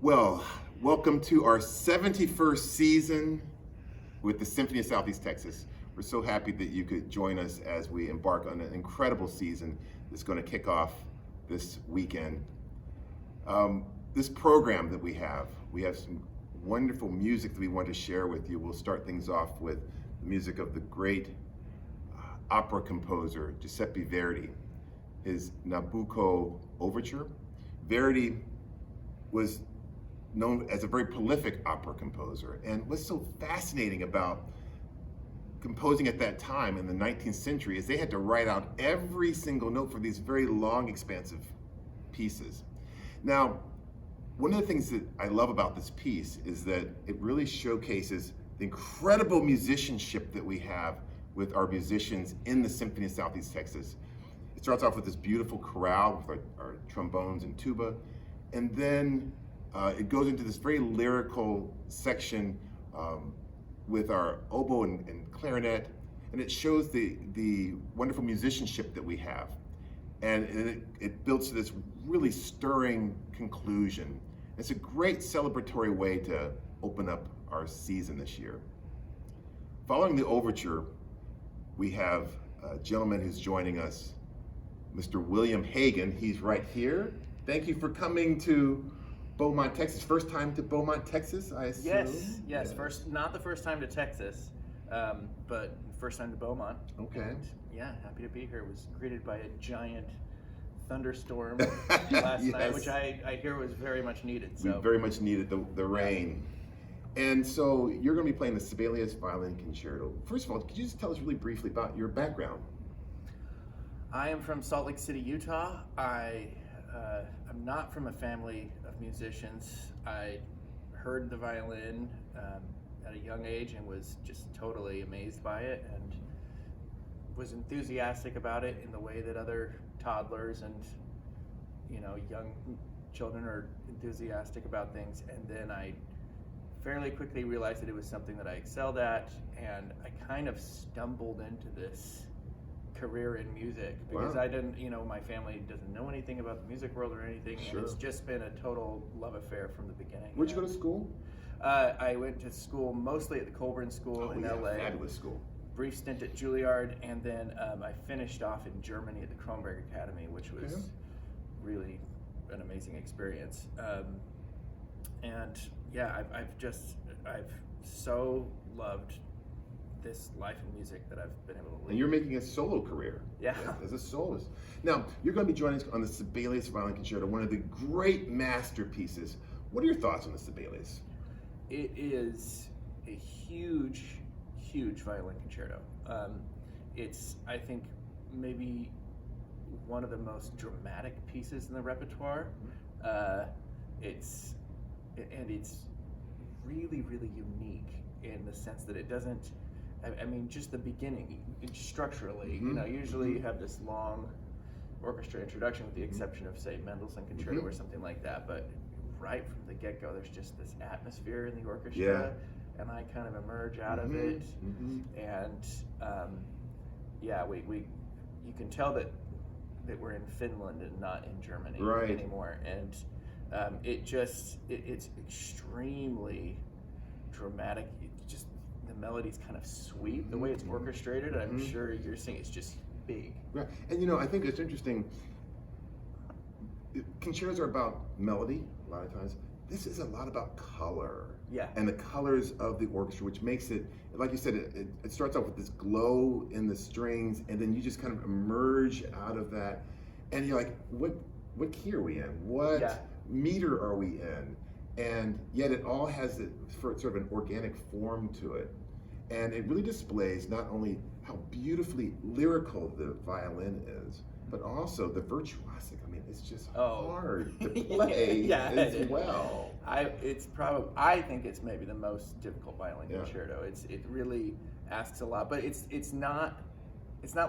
Well, welcome to our 71st season with the Symphony of Southeast Texas. We're so happy that you could join us as we embark on an incredible season that's going to kick off this weekend. This program that we have some wonderful music that we want to share with you. We'll start things off with the music of the great opera composer Giuseppe Verdi, his Nabucco Overture. Verdi was known as a very prolific opera composer, and what's so fascinating about composing at that time in the 19th century is they had to write out every single note for these very long, expansive pieces. Now, one of the things that I love about this piece is that it really showcases the incredible musicianship that we have with our musicians in the Symphony of Southeast Texas. It starts off with this beautiful chorale with our trombones and tuba, and then it goes into this very lyrical section with our oboe and clarinet, and it shows the wonderful musicianship that we have. And it builds to this really stirring conclusion. It's a great celebratory way to open up our season this year. Following the overture, we have a gentleman who's joining us, Mr. William Hagen. He's right here. Thank you for coming to Beaumont, Texas. First time to Beaumont, Texas, I assume? Yes. Yeah. Not the first time to Texas, but first time to Beaumont. Okay. And yeah, happy to be here. Was greeted by a giant thunderstorm last night, which I hear was very much needed. So We very much needed the rain. And so you're going to be playing the Sibelius Violin Concerto. First of all, could you just tell us really briefly about your background? I am from Salt Lake City, Utah. I'm not from a family of musicians. I heard the violin at a young age and was just totally amazed by it, and was enthusiastic about it in the way that other toddlers and young children are enthusiastic about things. And then I fairly quickly realized that it was something that I excelled at, and I kind of stumbled into this career in music because Wow. I didn't, my family doesn't know anything about the music world or anything, Sure. and it's just been a total love affair from the beginning. Where'd you go to school? I went to school mostly at the Colburn School in yeah, LA. Fabulous school. Brief stint at Juilliard, and then I finished off in Germany at the Kronberg Academy, which was Okay. really an amazing experience. And yeah, I've so loved this life in music that I've been able to lead. And you're making a solo career. Yeah. As a soloist. Now, you're going to be joining us on the Sibelius Violin Concerto, one of the great masterpieces. What are your thoughts on the Sibelius? It is a huge violin concerto. It's, I think, maybe one of the most dramatic pieces in the repertoire. It's really unique in the sense that it doesn't, I mean, just the beginning, structurally, usually you have this long orchestra introduction with the exception of, say, Mendelssohn Concerto or something like that, but right from the get-go, there's just this atmosphere in the orchestra, and I kind of emerge out of it, and you can tell that we're in Finland and not in Germany anymore, and it's extremely dramatic. Just the melodies kind of sweep the way it's orchestrated. I'm sure you're seeing it's just big. Right. And I think it's interesting. Concertos are about melody a lot of times. This is a lot about color. Yeah. And the colors of the orchestra, which makes it, like you said, it starts off with this glow in the strings, and then you just kind of emerge out of that, and you're like, what key are we in? What meter are we in? And yet it all has sort of an organic form to it. And it really displays not only how beautifully lyrical the violin is, but also the virtuosic. I mean, it's just hard to play as well. I think it's maybe the most difficult violin concerto. It really asks a lot, but it's not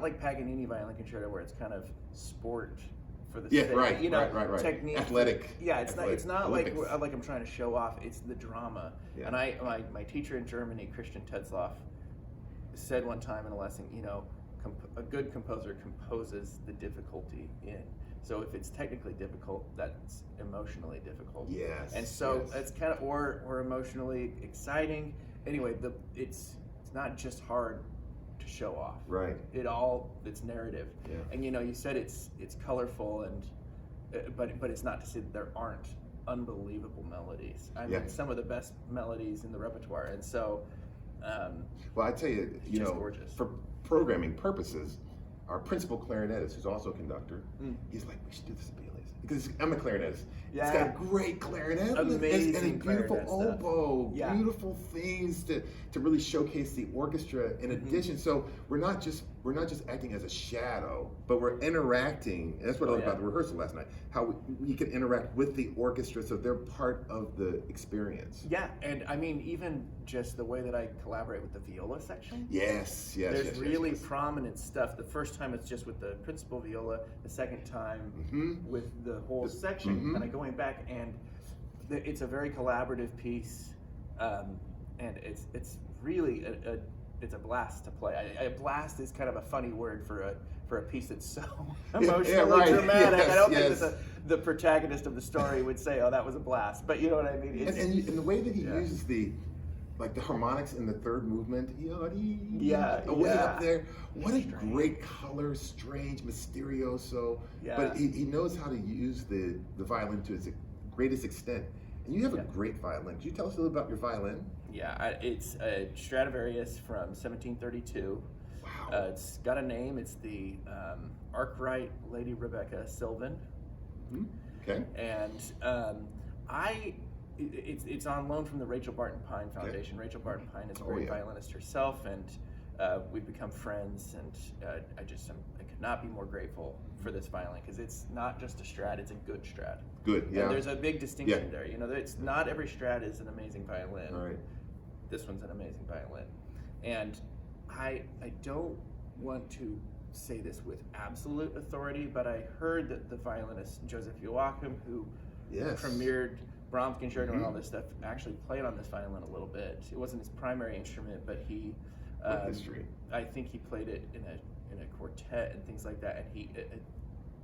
like Paganini violin concerto where it's kind of sport for the sake, right. technique, athletic. Yeah, it's not Olympics. like I'm trying to show off. It's the drama. Yeah. And my teacher in Germany, Christian Tetzlaff, said one time in a lesson, a good composer composes the difficulty in. So if it's technically difficult, that's emotionally difficult. Yes. And so yes. it's kind of or emotionally exciting. Anyway, it's not just hard to show off. Right. It's narrative. Yeah. And you said it's colorful but it's not to say that there aren't unbelievable melodies. I mean, some of the best melodies in the repertoire. And so well, I tell you, gorgeous. For programming purposes, our principal clarinetist, who's also a conductor, he's like, we should do the Sibelius. Because I'm a clarinetist. Yeah. It's got a great clarinet. Amazing and a beautiful oboe, yeah. beautiful things to really showcase the orchestra in addition. So we're not just acting as a shadow, but we're interacting. And that's what I like about the rehearsal last night, how we can interact with the orchestra so they're part of the experience. Yeah, and I mean, even just the way that I collaborate with the viola section. Yes. There's really prominent stuff. The first time it's just with the principal viola, the second time with the whole section, kind of going back, and it's a very collaborative piece, and it's really it's a blast to play. A blast is kind of a funny word for a piece that's so emotionally dramatic. Yes, I don't think that the protagonist of the story would say, "Oh, that was a blast," but you know what I mean. And the way that he uses the harmonics in the third movement, way up there. What a great color, strange, mysterioso. Yeah. But he knows how to use the violin to its greatest extent. And you have a great violin. Could you tell us a little about your violin? Yeah, it's a Stradivarius from 1732. Wow. It's got a name. It's the Arkwright Lady Rebecca Sylvan. Okay. And it's on loan from the Rachel Barton Pine Foundation. Rachel Barton Pine is a great violinist herself, and we've become friends. And I could not be more grateful for this violin, because it's not just a Strad; it's a good Strad. Good, yeah. And there's a big distinction there. It's not every Strad is an amazing violin. All right. This one's an amazing violin, and I don't want to say this with absolute authority, but I heard that the violinist Joseph Joachim, who premiered Brahms Concerto and all this stuff, actually played on this violin a little bit. It wasn't his primary instrument, but he history. I think he played it in a quartet and things like that. And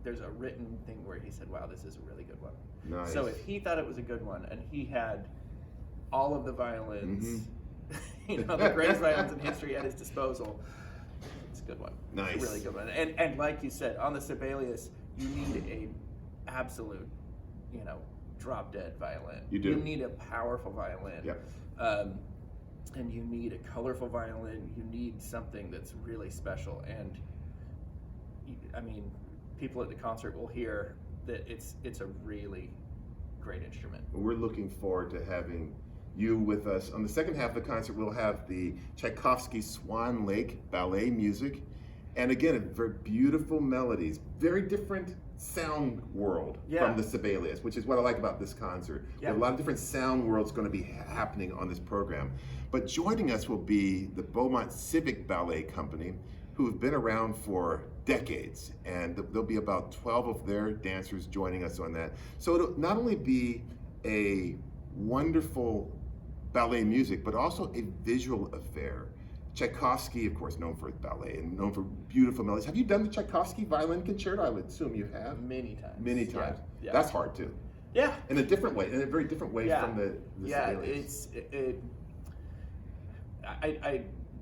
there's a written thing where he said, "Wow, this is a really good one." Nice. So if he thought it was a good one, and he had all of the violins, the greatest violins in history at his disposal, it's a good one. Nice. It's a really good one. And like you said, on the Sibelius, you need a absolute, drop dead violin. You do. You need a powerful violin. Yeah. And you need a colorful violin. You need something that's really special. And I mean, people at the concert will hear that it's a really great instrument. We're looking forward to having you with us. On the second half of the concert, we'll have the Tchaikovsky Swan Lake ballet music. And again, very beautiful melodies, very different sound world from the Sibelius, which is what I like about this concert. There are a lot of different sound worlds going to be happening on this program. But joining us will be the Beaumont Civic Ballet Company, who have been around for decades. And there'll be about 12 of their dancers joining us on that. So it'll not only be a wonderful ballet music, but also a visual affair. Tchaikovsky, of course, known for his ballet and known for beautiful melodies. Have you done the Tchaikovsky Violin Concerto? I would assume you have. Many times. Many times. Yeah. That's hard too. Yeah. In a different way, in a very different way from the Sibelius.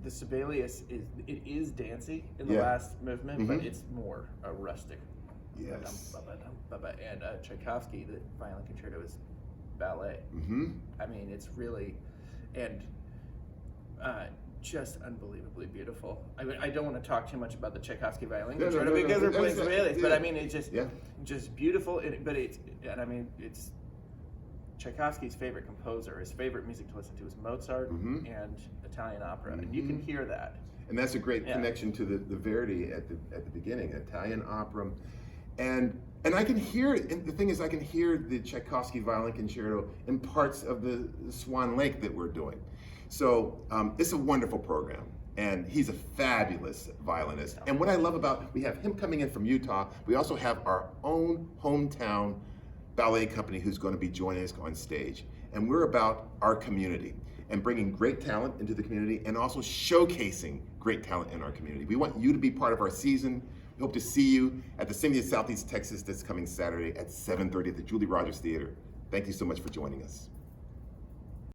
The Sibelius is dancey in the last movement, but it's more rustic. Yes. And Tchaikovsky, the Violin Concerto, is ballet. I mean, it's really, and just unbelievably beautiful. I don't want to talk too much about the Tchaikovsky Violin Concerto because we're playing Sibelius, but I mean, it's just beautiful. It's Tchaikovsky's favorite composer. His favorite music to listen to is Mozart and Italian opera, and you can hear that. And that's a great connection to the Verdi at the beginning, Italian opera, and I can hear it. And the thing is, I can hear the Tchaikovsky Violin Concerto in parts of the Swan Lake that we're doing. So it's a wonderful program, and he's a fabulous violinist. And what I love about, we have him coming in from Utah. We also have our own hometown ballet company who's going to be joining us on stage. And we're about our community and bringing great talent into the community and also showcasing great talent in our community. We want you to be part of our season. We hope to see you at the Symphony of Southeast Texas this coming Saturday at 7:30 at the Julie Rogers Theater. Thank you so much for joining us.